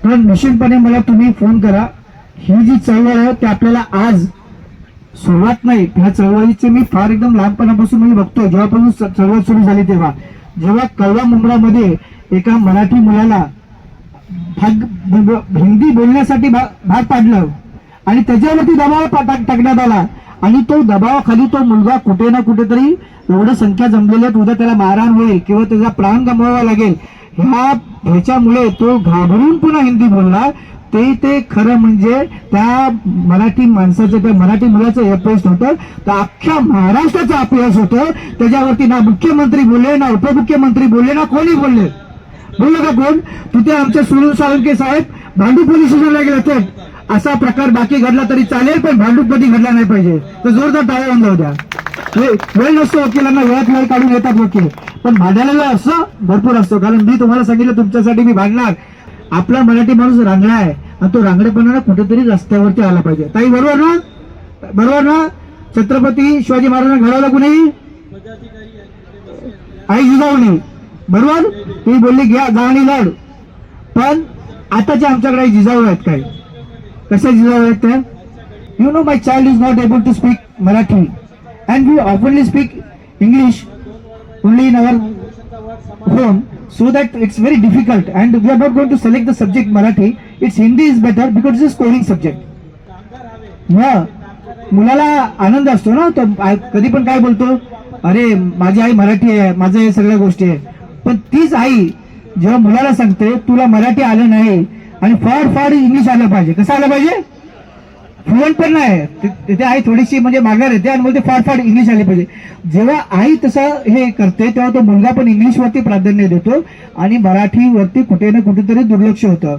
पण निश्चितपणे मला तुम्ही फोन करा. ही जी चळवळ आहे ती आपल्याला आज सुरुवात नाही, ह्या चळवळीचे मी फार एकदम लहानपणापासून मी बघतो. जेव्हापासून चळवळ सुरू झाली तेव्हा जेव्हा कळवा मुंब्रामध्ये एका मराठी मुलाला हिंदी बोलण्यासाठी भाग पाडलं आणि त्याच्यावरती दबाव टाकण्यात आला आणि तो दबावाखाली तो मुलगा कुठे ना कुठेतरी एवढं संख्या जमलेल्या उद्या त्याला मारहाण होईल किंवा त्याचा प्राण गमवावा लागेल ह्याच्यामुळे तो घाबरून पुन्हा हिंदी बोलला. ते खरं म्हणजे त्या मराठी माणसाचं त्या मराठी मुलाचं अपयश होतं, तर अख्ख्या महाराष्ट्राचं अपयश होतं. त्याच्यावरती ना मुख्यमंत्री बोलले, ना उपमुख्यमंत्री बोलले, ना कोणी बोलले. बोललं का कोण? तिथे आमचे सुनील साळुंखे साहेब भांडूप पोलीस स्टेशनला गेले होते. असा प्रकार बाकी घडला तरी चालेल, पण भांडूप कधी घडला नाही पाहिजे. तर जोरदार टाळ्या वाजल्या होत्या. वेळ नसतो वकिलांना, वेळात वेळ काढून येतात वकील, पण भांडायला वेळ असं भरपूर असतो. कारण मी तुम्हाला सांगितलं तुमच्यासाठी मी भांडणार. आपला मराठी माणूस रांगडा आहे आणि तो रांगडेपणाला कुठेतरी रस्त्यावरती आला पाहिजे. ताई बरोबर ना? बरोबर ना? छत्रपती शिवाजी महाराजांना घडवलं कुणी? आई जिजाऊने. बरोबर? तुम्ही बोलली घ्या जा आणि लढ. पण आताच्या आमच्याकडे जिजाऊ आहेत काय? कशा जिजाऊ आहेत त्या? You know my child is not able to speak Marathi and we ऑफनली speak English only in our home, so that it's very difficult and we are not going to select the subject Marathi. It's Hindi is better because it's a scoring subject. मुलाला आनंद असतो ना, तो कधी पण काय बोलतो, अरे माझी आई मराठी आहे, माझं हे सगळ्या गोष्टी आहे. पण तीच आई जेव्हा मुलाला सांगते तुला मराठी आलं नाही आणि फार इंग्लिश आलं पाहिजे, कसं आलं पाहिजे? फ्लुएंट पण नाही, तिथे आई थोडीशी म्हणजे माघार येते आणि बोलते फार इंग्लिश आली पाहिजे. जेव्हा आई तसं हे करते तेव्हा तो मुलगा पण इंग्लिशवरती प्राधान्य देतो आणि मराठीवरती कुठे ना कुठेतरी दुर्लक्ष होतं.